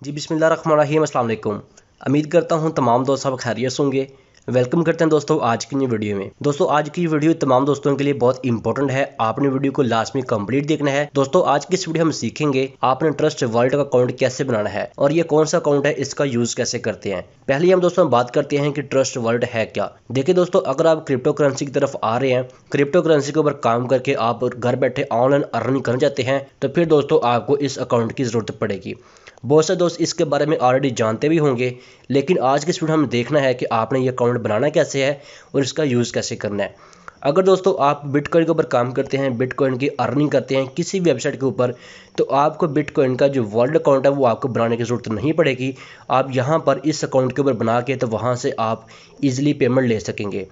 जी बिस्मिल्लाहिर्रहमानिर्रहीम, अस्सलाम वालेकुम। उम्मीद करता हूँ तमाम दोस्त सब खैरियत होंगे। वेलकम करते हैं दोस्तों आज की नई वीडियो में। दोस्तों आज की वीडियो तमाम दोस्तों के लिए बहुत इंपॉर्टेंट है, आपने वीडियो को लास्ट में कंप्लीट देखना है। दोस्तों आज की इस वीडियो हम सीखेंगे आपने ट्रस्ट वॉलेट का अकाउंट कैसे बनाना है और ये कौन सा अकाउंट है, इसका यूज कैसे करते हैं। पहले हम दोस्तों बात करते हैं कि ट्रस्ट वॉलेट है क्या। देखिए दोस्तों, अगर आप क्रिप्टो करेंसी की तरफ आ रहे हैं, क्रिप्टो करेंसी के ऊपर काम करके आप घर बैठे ऑनलाइन अर्निंग करना चाहते हैं, तो फिर दोस्तों आपको इस अकाउंट की जरूरत पड़ेगी। बहुत से दोस्त इसके बारे में ऑलरेडी जानते भी होंगे, लेकिन आज की इस वीडियो में देखना है कि आपने ये अकाउंट बनाना कैसे है और इसका यूज़ कैसे करना है। अगर दोस्तों आप बिटकॉइन के ऊपर काम करते हैं, बिटकॉइन की अर्निंग करते हैं किसी भी वेबसाइट के ऊपर, तो आपको बिटकॉइन का जो वॉलेट अकाउंट है वो आपको बनाने की ज़रूरत नहीं पड़ेगी। आप यहाँ पर इस अकाउंट के ऊपर बना के तो वहाँ से आप ईजिली पेमेंट ले सकेंगे।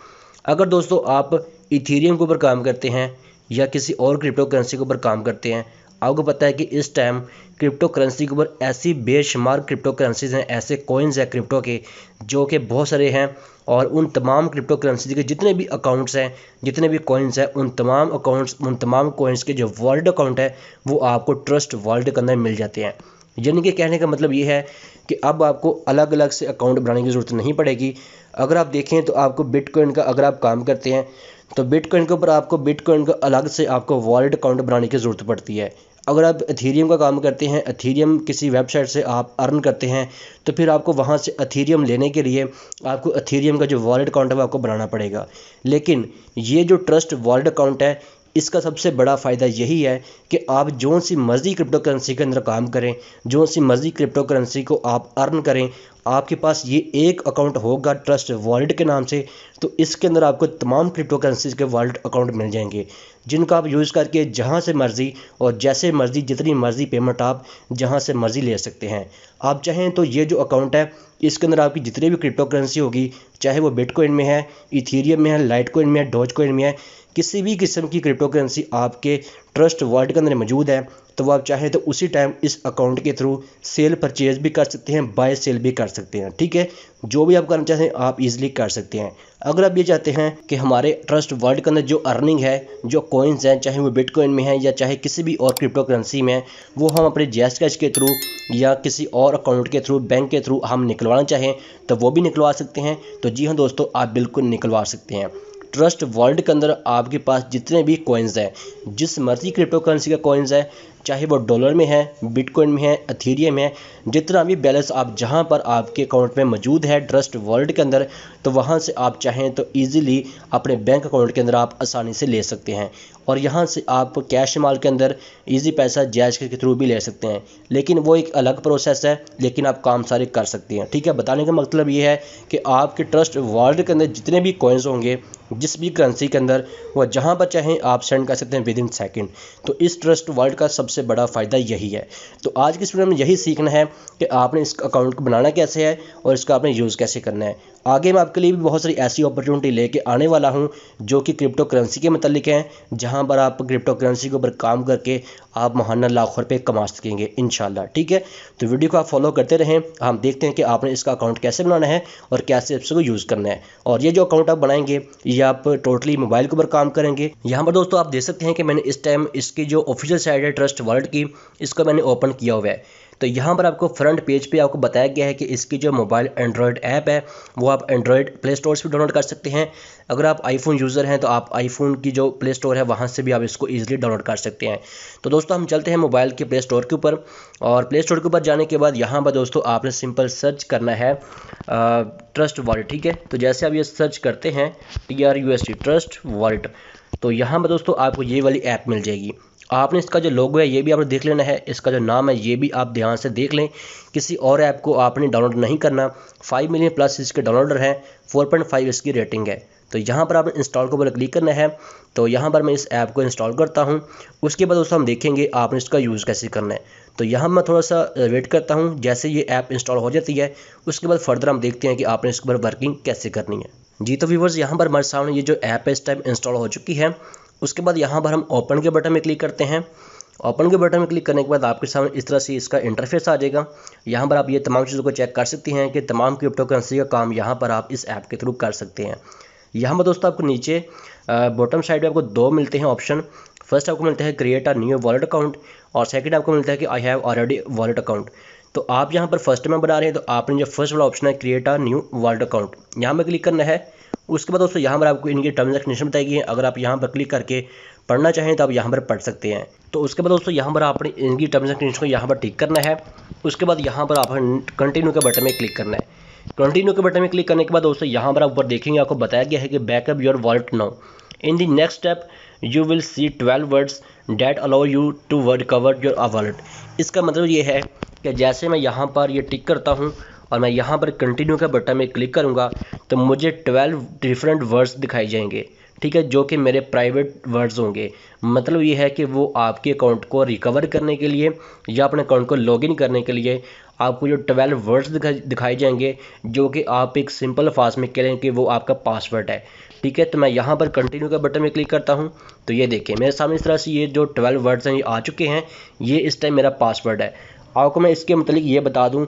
अगर दोस्तों आप इथेरियम के ऊपर काम करते हैं या किसी और क्रिप्टो करेंसी के ऊपर काम करते हैं, आपको पता है कि इस टाइम क्रिप्टो करेंसी के ऊपर ऐसी बेशुमार क्रिप्टो करेंसीज हैं, ऐसे कॉइन्स हैं क्रिप्टो के जो कि बहुत सारे हैं। और उन तमाम क्रिप्टो करेंसी के जितने भी अकाउंट्स हैं, जितने भी कॉइन्स हैं, उन तमाम अकाउंट्स, उन तमाम कॉइन्स के जो वॉलेट अकाउंट है वो आपको ट्रस्ट वॉलेट के अंदर मिल जाते हैं। यानी कि कहने का मतलब ये है कि अब आपको अलग अलग से अकाउंट बनाने की ज़रूरत नहीं पड़ेगी। अगर आप देखें तो आपको बिटकॉइन का अगर आप काम करते हैं तो बिटकॉइन के ऊपर आपको बिटकॉइन का अलग से आपको वॉलेट अकाउंट बनाने की ज़रूरत पड़ती है। अगर आप एथेरियम का काम करते हैं, एथेरियम किसी वेबसाइट से आप अर्न करते हैं, तो फिर आपको वहाँ से एथेरियम लेने के लिए आपको एथेरियम का जो वॉलेट अकाउंट है वो आपको बनाना पड़ेगा। लेकिन ये जो ट्रस्ट वॉलेट अकाउंट है, इसका सबसे बड़ा फ़ायदा यही है कि आप जो सी मर्ज़ी क्रिप्टो करेंसी के अंदर काम करें, जो सी मर्ज़ी क्रिप्टो करेंसी को आप अर्न करें, आपके पास ये एक अकाउंट होगा ट्रस्ट वॉलेट के नाम से, तो इसके अंदर आपको तमाम क्रिप्टो करेंसीज के वॉलेट अकाउंट मिल जाएंगे, जिनका आप यूज़ करके जहां से मर्ज़ी और जैसे मर्ज़ी जितनी मर्ज़ी पेमेंट आप जहां से मर्ज़ी ले सकते हैं। आप चाहें तो ये जो अकाउंट है इसके अंदर आपकी जितनी भी क्रिप्टो करेंसी होगी, चाहे वो बिटकॉइन में है, इथेरियम में है, लाइटकॉइन में है, डॉजकॉइन में है, किसी भी किस्म की क्रिप्टो करेंसी आपके ट्रस्ट वॉलेट के अंदर मौजूद है, तो वो आप चाहें तो उसी टाइम इस अकाउंट के थ्रू सेल परचेज भी कर सकते हैं, बाय सेल भी कर सकते हैं। ठीक है, जो भी आप करना चाहते हैं आप इजीली कर सकते हैं। अगर आप ये चाहते हैं कि हमारे ट्रस्ट वॉलेट के अंदर जो अर्निंग है, जो कॉइन्स हैं, चाहे वो बिटकॉइन में है या चाहे किसी भी और क्रिप्टो करेंसी में, वो हम अपने जैज़ कैश के थ्रू या किसी और अकाउंट के थ्रू, बैंक के थ्रू हम निकलवाना चाहें तो वो भी निकलवा सकते हैं। तो जी हाँ दोस्तों, आप बिल्कुल निकलवा सकते हैं। ट्रस्ट वॉलेट के अंदर आपके पास जितने भी कॉइन्स हैं, जिस मर्जी क्रिप्टो करेंसी का कॉइन्स है, चाहे वो डॉलर में है, बिटकॉइन में है, एथेरियम में है, जितना भी बैलेंस आप जहां पर आपके अकाउंट में मौजूद है ट्रस्ट वॉलेट के अंदर, तो वहां से आप चाहें तो इजीली अपने बैंक अकाउंट के अंदर आप आसानी से ले सकते हैं। और यहां से आप कैश माल के अंदर इजी पैसा जैज़ के थ्रू भी ले सकते हैं, लेकिन वो एक अलग प्रोसेस है, लेकिन आप काम सारे कर सकते हैं। ठीक है, बताने का मतलब ये है कि आपके ट्रस्ट वॉलेट के अंदर जितने भी कॉइन्स होंगे, जिस भी करेंसी के अंदर, वह जहां पर चाहें आप सेंड कर सकते हैं विद इन सेकेंड। तो इस ट्रस्ट वॉलेट का सबसे बड़ा फ़ायदा यही है। तो आज की इस वीडियो में यही सीखना है कि आपने इस अकाउंट को बनाना कैसे है और इसका आपने यूज़ कैसे करना है। आगे मैं आपके लिए भी बहुत सारी ऐसी अपॉर्चुनिटी लेके आने वाला हूं जो कि क्रिप्टो करेंसी के मतलब हैं, जहां पर आप क्रिप्टो करेंसी के ऊपर काम करके आप महाना लाखों रुपये कमा सकेंगे इंशाल्लाह। ठीक है, तो वीडियो को आप फॉलो करते रहें, हम देखते हैं कि आपने इसका अकाउंट कैसे बनाना है और कैसे इसको यूज़ करना है। और ये जो अकाउंट आप बनाएंगे ये आप टोटली मोबाइल के ऊपर काम करेंगे। यहाँ पर दोस्तों आप देख सकते हैं कि मैंने इस टाइम इसकी जो ऑफिशियल साइट है ट्रस्ट वॉलेट की, इसको मैंने ओपन किया हुआ है। तो यहाँ पर आपको फ्रंट पेज पे आपको बताया गया है कि इसकी जो मोबाइल एंड्रॉयड ऐप है वो आप एंड्रॉयड प्ले स्टोर से भी डाउनलोड कर सकते हैं। अगर आप आईफोन यूज़र हैं तो आप आईफोन की जो प्ले स्टोर है वहाँ से भी आप इसको ईजिली डाउनलोड कर सकते हैं। तो दोस्तों हम चलते हैं मोबाइल के प्ले स्टोर के ऊपर, और प्ले स्टोर के ऊपर जाने के बाद यहाँ पर दोस्तों आपने सिंपल सर्च करना है ट्रस्ट वॉलेट। ठीक है, तो जैसे आप ये सर्च करते हैं TRUST ट्रस्ट वॉलेट, तो यहाँ पर दोस्तों आपको ये वाली ऐप मिल जाएगी। आपने इसका जो लोगो है ये भी आपने देख लेना है, इसका जो नाम है ये भी आप ध्यान से देख लें। किसी और ऐप को आपने डाउनलोड नहीं करना। 5 मिलियन प्लस इसके डाउनलोडर हैं, 4.5 इसकी रेटिंग है। तो यहाँ पर आपने इंस्टॉल के ऊपर क्लिक करना है। तो यहाँ पर मैं इस ऐप को इंस्टॉल करता हूँ। उसके बाद दोस्तों हम देखेंगे आपने इसका यूज़ कैसे करना है। तो यहाँ मैं थोड़ा सा वेट करता हूँ, जैसे ये ऐप इंस्टॉल हो जाती है उसके बाद फर्दर हम देखते हैं कि आपने इसके ऊपर वर्किंग कैसे करनी है। जी तो व्यूवर्स, यहाँ पर हमारे सामने ये जो ऐप है इस टाइम इंस्टॉल हो चुकी है। उसके बाद यहाँ पर हम ओपन के बटन में क्लिक करते हैं। ओपन के बटन में क्लिक करने के बाद आपके सामने इस तरह से इसका इंटरफेस आ जाएगा। यहाँ पर आप ये तमाम चीज़ों को चेक कर सकते हैं कि तमाम क्रिप्टो करेंसी का काम यहाँ पर आप इस ऐप के थ्रू कर सकते हैं। यहाँ पर दोस्तों आपको नीचे बॉटम साइड में आपको दो मिलते हैं ऑप्शन। फर्स्ट आपको मिलता है create a new wallet account और सेकंड आपको मिलता है कि I have already wallet account. तो आप यहाँ पर फर्स्ट में बना रहे हैं तो आपने जो फर्स्ट वाला ऑप्शन है create a new wallet account, यहाँ पर क्लिक करना है। उसके बाद दोस्तों यहाँ पर आपको इनकी टर्म्स एंड कंडीशन बताई गई है, अगर आप यहाँ पर क्लिक करके पढ़ना चाहें तो आप यहाँ पर पढ़ सकते हैं। तो उसके बाद दोस्तों यहाँ पर आपने इनकी टर्म्स एंड कंडीशन को यहाँ पर टिक करना है। उसके बाद यहाँ पर आप कंटिन्यू के बटन में क्लिक करना है। कंटिन्यू के बटन में क्लिक करने के बाद दोस्तों यहाँ पर आप ऊपर देखेंगे आपको बताया गया है कि backup your wallet now, in the next step you will see 12 words that allow you to recover your wallet. इसका मतलब ये है कि जैसे मैं यहाँ पर ये टिक करता हूँ और मैं यहाँ पर कंटिन्यू के बटन में क्लिक करूँगा तो मुझे 12 डिफरेंट वर्ड्स दिखाई जाएंगे, ठीक है, जो कि मेरे प्राइवेट वर्ड्स होंगे। मतलब ये है कि वो आपके अकाउंट को रिकवर करने के लिए या अपने अकाउंट को लॉगिन करने के लिए आपको जो 12 वर्ड्स दिखाई जाएंगे, जो कि आप एक सिंपल अल्फाज में कह लें कि वो आपका पासवर्ड है, ठीक है। तो मैं यहाँ पर कंटिन्यू के बटन में क्लिक करता हूँ तो ये देखिए मेरे सामने इस तरह से ये जो 12 वर्ड्स हैं ये आ चुके हैं। ये इस टाइम मेरा पासवर्ड है। आपको मैं इसके मतलब ये बता दूं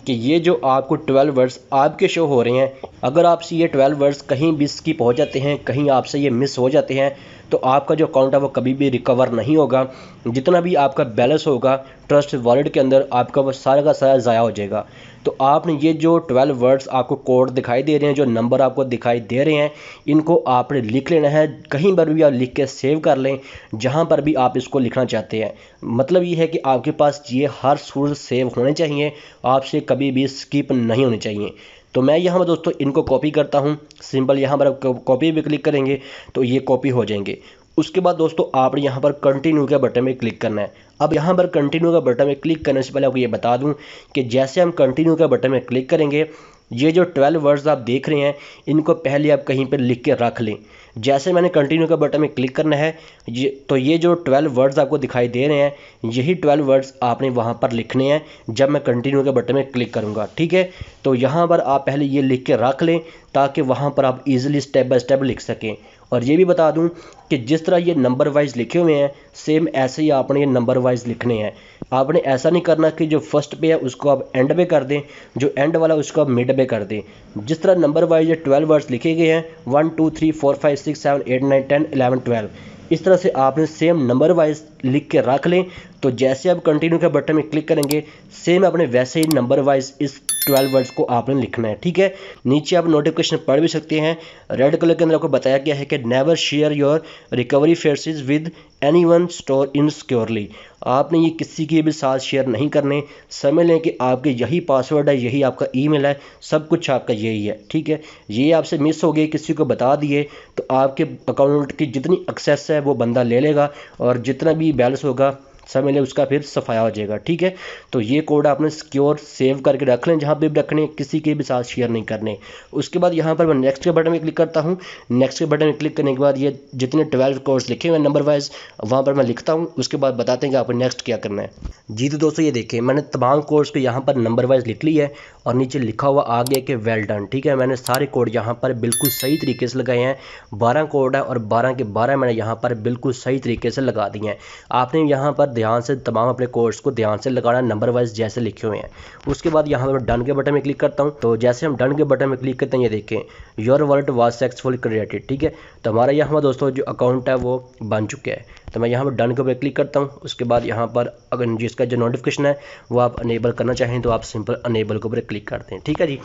कि ये जो आपको 12 वर्ड्स आपके शो हो रहे हैं, अगर आपसे ये 12 वर्ड्स कहीं भी स्किप हो जाते हैं, कहीं आपसे ये मिस हो जाते हैं तो आपका जो अकाउंट है वो कभी भी रिकवर नहीं होगा। जितना भी आपका बैलेंस होगा ट्रस्ट वॉलेट के अंदर आपका वो सारा का सारा ज़ाया हो जाएगा। तो आपने ये जो 12 वर्ड्स आपको कोड दिखाई दे रहे हैं, जो नंबर आपको दिखाई दे रहे हैं, इनको आपने लिख लेना है। कहीं पर भी आप लिख के सेव कर लें जहाँ पर भी आप इसको लिखना चाहते हैं। मतलब ये है कि आपके पास ये हर सूरत सेव होने चाहिए, आपसे कभी भी स्किप नहीं होने चाहिए। तो मैं यहाँ पर दोस्तों इनको कॉपी करता हूँ। सिंपल यहाँ पर आप कॉपी भी क्लिक करेंगे तो ये कॉपी हो जाएंगे। उसके बाद दोस्तों आपने यहाँ पर कंटिन्यू के बटन में क्लिक करना है। अब यहाँ पर कंटिन्यू के बटन में क्लिक करने से पहले आपको ये बता दूँ कि जैसे हम कंटिन्यू के बटन में क्लिक करेंगे, ये जो 12 वर्ड्स आप देख रहे हैं इनको पहले आप कहीं पर लिख के रख लें। जैसे मैंने कंटिन्यू के बटन में क्लिक करना है ये जो 12 वर्ड्स आपको दिखाई दे रहे हैं, यही 12 वर्ड्स आपने वहाँ पर लिखने हैं जब मैं कंटिन्यू के बटन में क्लिक करूँगा, ठीक है। तो यहाँ पर आप पहले ये लिख के रख लें ताकि वहाँ पर आप इजीली स्टेप बाय स्टेप लिख सकें। और ये भी बता दूं कि जिस तरह ये नंबर वाइज लिखे हुए हैं सेम ऐसे ही आपने ये नंबर वाइज लिखने हैं। आपने ऐसा नहीं करना कि जो फर्स्ट पे है उसको आप एंड पे कर दें, जो एंड वाला उसको आप मिड पे कर दें। जिस तरह नंबर वाइज ये 12 वर्ड्स लिखे गए हैं 1 2 3 4 5 6 7 8 9 10 11 12, इस तरह से आपने सेम नंबर वाइज लिख के रख लें। तो जैसे आप कंटिन्यू के बटन में क्लिक करेंगे सेम आपने वैसे ही नंबर वाइज इस 12 वर्ड्स को आपने लिखना है, ठीक है। नीचे आप नोटिफिकेशन पढ़ भी सकते हैं। रेड कलर के अंदर आपको बताया गया है कि never share your recovery faces with anyone store in securely. आपने ये किसी के भी साथ शेयर नहीं करने। समझ लें कि आपके यही पासवर्ड है, यही आपका ईमेल है, सब कुछ आपका यही है, ठीक है। ये आपसे मिस हो गए, किसी को बता दिए तो आपके अकाउंट की जितनी एक्सेस है वो बंदा ले लेगा और जितना भी बैलेंस होगा समझ लें उसका फिर सफाया हो जाएगा, ठीक है। तो ये कोड आपने सिक्योर सेव करके रख लें, जहाँ पे भी रखने, किसी के भी साथ शेयर नहीं करने। उसके बाद यहाँ पर मैं नेक्स्ट के बटन में क्लिक करता हूँ। नेक्स्ट के बटन में क्लिक करने के बाद ये जितने 12 कोड्स लिखे हुए हैं नंबर वाइज वहाँ पर मैं लिखता हूँ। उसके बाद बताते हैं कि आपको नेक्स्ट क्या करना है। जी तो दोस्तों ये देखिए मैंने तमाम कोड्स को यहाँ पर नंबर वाइज लिख ली है और नीचे लिखा हुआ आ गया कि वेल डन, ठीक है। मैंने सारे कोड यहाँ पर बिल्कुल सही तरीके से लगाए हैं। 12 कोड है और 12 के 12 मैंने यहाँ पर बिल्कुल सही तरीके से लगा दिए हैं। आपने यहाँ पर ध्यान से तमाम अपने कोड्स को ध्यान से लगाना नंबर वाइज जैसे लिखे हुए हैं। उसके बाद यहाँ पर मैं डन के बटन में क्लिक करता हूँ। तो जैसे हम डन के बटन में क्लिक करते हैं ये देखें your wallet was successfully created, ठीक है। तो हमारा यहाँ दोस्तों जो अकाउंट है वो बन चुका है। तो मैं यहाँ पर डन के ऊपर क्लिक करता हूँ। उसके बाद यहाँ पर अगर जिसका जो नोटिफिकेशन है वो आप अनेबल करना चाहें तो आप सिंपल अनेबल के ऊपर क्लिक करते हैं, ठीक है जी।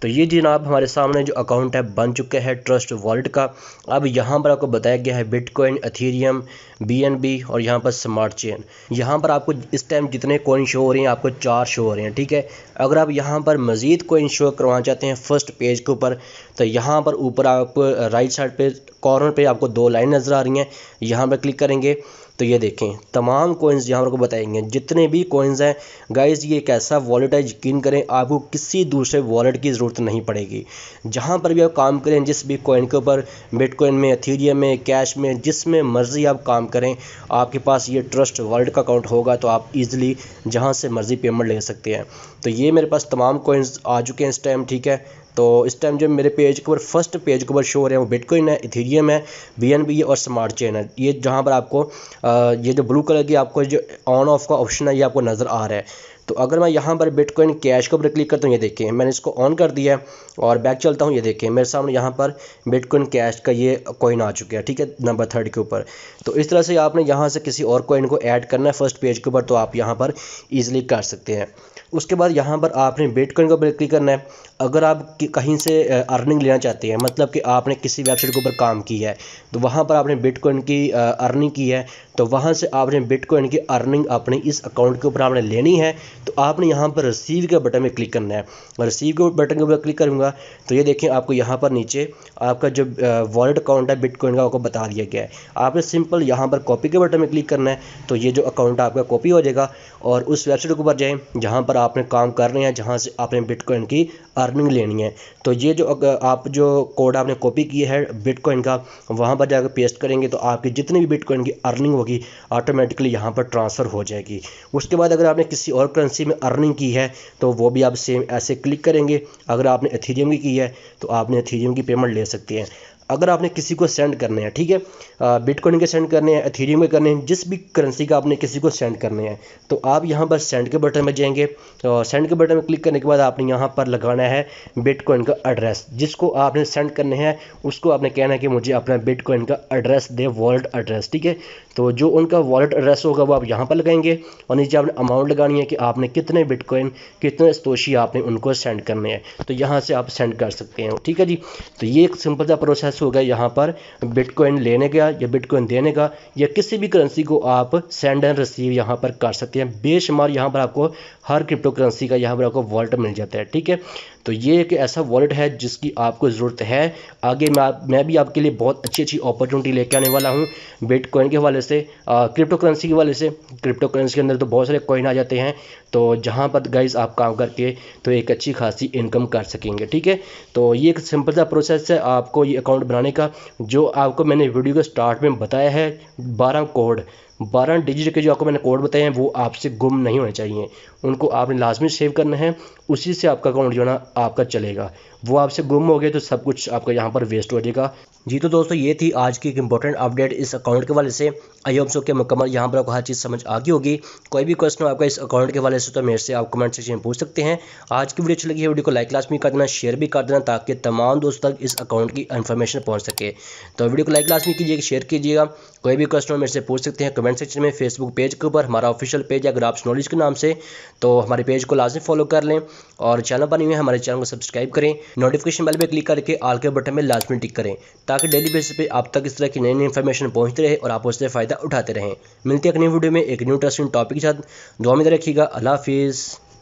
तो ये जनाब हमारे सामने जो अकाउंट है बन चुका है ट्रस्ट वॉलेट का। अब यहाँ पर आपको बताया गया है बिटकॉइन, एथेरियम, BNB और यहाँ पर स्मार्ट चेन। यहाँ पर आपको इस टाइम जितने कॉइन शो हो रहे हैं आपको 4 शो हो रहे हैं, ठीक है। अगर आप यहाँ पर मज़ीद कॉइन शो करवाना चाहते हैं फर्स्ट पेज के ऊपर तो यहाँ पर ऊपर आपको राइट साइड पे कॉर्नर पे आपको 2 लाइन नज़र आ रही हैं। यहाँ पर क्लिक करेंगे तो ये देखें तमाम कॉइन्स यहाँ पर आपको बताएंगे जितने भी कॉइन्स हैं। गाइस ये एक ऐसा वॉलेट है, यकीन करें आपको किसी दूसरे वॉलेट की ज़रूरत नहीं पड़ेगी। जहाँ पर भी आप काम करें जिस भी कॉइन के ऊपर, बिटकॉइन में, एथेरियम में, कैश में, जिसमें मर्ज़ी आप काम करें, आपके पास ये ट्रस्ट वॉलेट का अकाउंट होगा तो आप ईज़िली जहाँ से मर्ज़ी पेमेंट ले सकते हैं। तो ये मेरे पास तमाम कॉइन्स आ चुके हैं इस टाइम, ठीक है। तो इस टाइम जो मेरे पेज के ऊपर फर्स्ट पेज के ऊपर शो हो रहे हैं वो बिटकॉइन है, एथेरियम है, BNB और स्मार्ट चेन है। ये जहाँ पर आपको ये जो ब्लू कलर की आपको जो ऑन ऑफ का ऑप्शन है ये आपको नज़र आ रहा है। तो अगर मैं यहाँ पर बिटकॉइन कैश के ऊपर क्लिक करता हूँ, ये देखें मैंने इसको ऑन कर दिया है और बैक चलता हूँ, ये देखें मेरे सामने यहाँ पर बिटकॉइन कैश का ये कॉइन आ चुका है, ठीक है, नंबर 3 के ऊपर। तो इस तरह से आपने यहाँ से किसी और कॉइन को ऐड करना है फर्स्ट पेज के ऊपर तो आप यहाँ पर ईजिली कर सकते हैं। उसके बाद यहाँ पर आपने बिटकॉइन के ऊपर क्लिक करना है। अगर आप कहीं से अर्निंग लेना चाहते हैं, मतलब कि आपने किसी वेबसाइट के ऊपर काम किया है तो वहाँ पर आपने बिटकॉइन की अर्निंग की है, तो वहाँ से आपने बिटकॉइन की अर्निंग अपने इस अकाउंट के ऊपर आपने लेनी है, तो आपने यहाँ पर रिसीव के बटन में क्लिक करना है। रिसीव के बटन के ऊपर क्लिक करूँगा तो ये देखें आपको यहाँ पर नीचे आपका जो वॉलेट अकाउंट है बिटकॉइन का आपको बता दिया गया है। आपने सिंपल यहाँ पर कॉपी के बटन में क्लिक करना है, तो ये जो अकाउंट आपका कॉपी हो जाएगा और उस वेबसाइट के ऊपर जाएँ जहाँ पर आपने काम कर रहे हैं, जहाँ से आपने बिटकॉइन की अर्निंग लेनी है। तो ये जो आप जो कोड आपने कॉपी किया है बिटकॉइन का, वहाँ पर जाकर पेस्ट करेंगे तो आपकी जितनी भी बिटकॉइन की अर्निंग होगी ऑटोमेटिकली यहाँ पर ट्रांसफ़र हो जाएगी। उसके बाद अगर आपने किसी और करेंसी में अर्निंग की है तो वो भी आप सेम ऐसे क्लिक करेंगे। अगर आपने एथेरियम की है तो आपने एथेरियम की पेमेंट ले सकते हैं। अगर आपने किसी को सेंड करने हैं, ठीक है, बिटकॉइन के सेंड करने हैं, एथेरियम के करने हैं, जिस भी करेंसी का आपने किसी को सेंड करने हैं, तो आप यहाँ पर सेंड के बटन में जाएंगे और सेंड के बटन में क्लिक करने के बाद आपने यहाँ पर लगाना है बिटकॉइन का एड्रेस। जिसको आपने सेंड करने हैं उसको आपने कहना है कि मुझे अपना बिटकॉइन का एड्रेस दे, वॉलेट एड्रेस, ठीक है। तो जो उनका वॉलेट एड्रेस होगा वो आप यहाँ पर लगाएंगे और नीचे आपने अमाउंट लगानी है कि आपने कितने बिटकॉइन, कितने सतोशी आपने उनको सेंड करने हैं, तो यहाँ से आप सेंड कर सकते हैं, ठीक है जी। तो ये एक सिंपल सा प्रोसेस हो गया यहाँ पर बिटकॉइन लेने का या बिटकॉइन देने का, या किसी भी करेंसी को आप सेंड एंड रिसीव यहाँ पर कर सकते हैं। बेशुमार यहाँ पर आपको हर क्रिप्टो करेंसी का यहाँ पर आपको वॉलेट मिल जाता है, ठीक है। तो ये एक ऐसा वॉलेट है जिसकी आपको ज़रूरत है। आगे मैं भी आपके लिए बहुत अच्छी अच्छी अपॉर्चुनिटी लेके आने वाला हूँ बिटकॉइन के हवाले से, क्रिप्टो करेंसी के हवाले से। क्रिप्टो करेंसी के अंदर तो बहुत सारे कॉइन आ जाते हैं, तो जहाँ पर गाइस आप काम करके तो एक अच्छी खासी इनकम कर सकेंगे, ठीक है। तो ये एक सिंपल सा प्रोसेस है आपको ये अकाउंट बनाने का, जो आपको मैंने वीडियो के स्टार्ट में बताया है। 12 डिजिट के जो आपको मैंने कोड बताए हैं वो आपसे गुम नहीं होने चाहिए, उनको आपने लाजमी सेव करना है, उसी से आपका अकाउंट जो है ना आपका चलेगा। वो आपसे गुम हो गए तो सब कुछ आपका यहाँ पर वेस्ट हो जाएगा जी। तो दोस्तों ये थी आज की एक इंपॉर्टेंट अपडेट इस अकाउंट के वाले से। आई होप सो कि मुकम्मल यहाँ पर आपको हर चीज़ समझ आ गई होगी। कोई भी क्वेश्चन हो आपका इस अकाउंट के वाले से तो मेरे से आप कमेंट सेक्शन में पूछ सकते हैं। आज की वीडियो अच्छी लगी है, वीडियो को लाइक लाजमी कर देना, शेयर भी कर देना ताकि तमाम दोस्तों तक इस अकाउंट की इन्फॉर्मेशन पहुँच सके। तो वीडियो को लाइक लाजमी कीजिएगा, शेयर कीजिएगा। कोई भी क्वेश्चन हो मेरे से पूछ सकते हैं कमेंट सेक्शन में। फेसबुक पेज के ऊपर हमारा ऑफिशियल पेज है ग्राफ्स नॉलेज के नाम से, तो हमारे पेज को लाजमी फॉलो कर लें और चैनल पर नहीं है हमारे चैनल को सब्सक्राइब करें। नोटिफिकेशन बेल पे क्लिक करके ऑल के बटन में लाजमी टिक करें ताकि डेली बेसिस पे आप तक इस तरह की नई नई इन्फॉर्मेशन पहुंचती रहे और आप उससे फ़ायदा उठाते रहें। मिलते हैं एक नई वीडियो में एक न्यू इंटरेस्टिंग टॉपिक के साथ। दुआ में रखिएगा। अल्लाह हाफिज़।